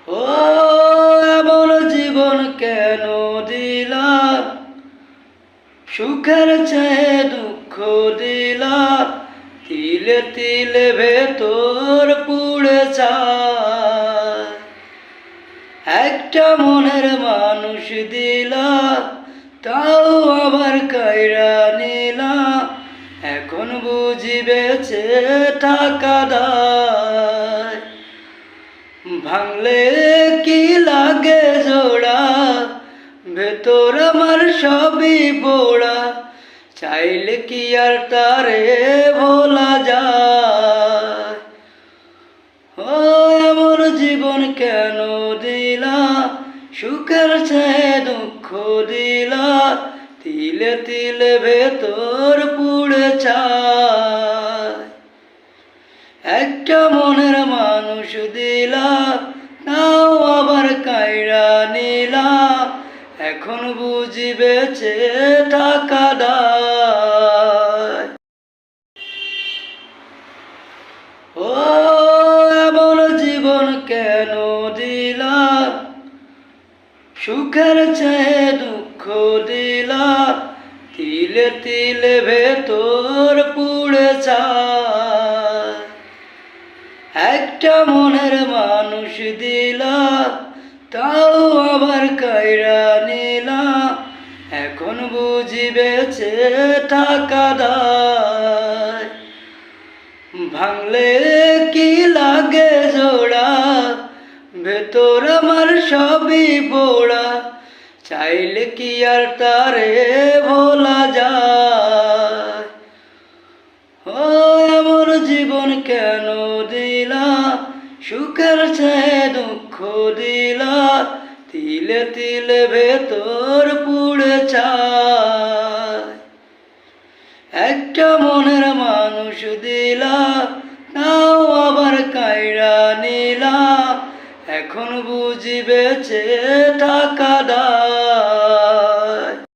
ও এমন জীবন কেন দিলা, সুখের চেয়ে দুঃখ দিলা, তিলে তিলে ভেতর পুড়ে যায়। একটা মনের মানুষ দিলা, তাও আবার কাইরা নিলা, এখন বুঝি বেঁচে থাকা দায়। ভাঙলে কি লাগে জোড়া, ভেতর আমার সবই পোড়া, চাইলে কি আর তারে ভোলা যায়। ও এমন জীবন কেন দিলা, সুখের চেয়ে দুঃখ দিলা, তিলে তিলে ভেতর পুড়ে যায়। একটা মনের মানুষ দিলা, তাও আবার কাইরা নিলা, এখন বুঝি বেঁচে থাকা দায়। ও এমন জীবন কেন দিলা, সুখের চেয়ে দুঃখ দিলা, তিলে তিলে ভেতর পুড়ে যায়। একটা মনের মানুষ দিলা, তাও আবার কাইরা নিলা, এখন বুঝি বেঁচে থাকা দায়। ভাঙলে কি লাগে জোড়া, ভেতর আমার সবই পোড়া, চাইলে কি আর তারে ভোলা যায়। ও এমন জীবন কেন দিলা, সুখের চেয়ে দুঃখ দিলা, তিলে তিলে ভেতর পুড়ে যায়। একটা মনের মানুষ দিলা, তাও আবার কাইরা নিলা, এখন বুঝি বেঁচে থাকা দায়।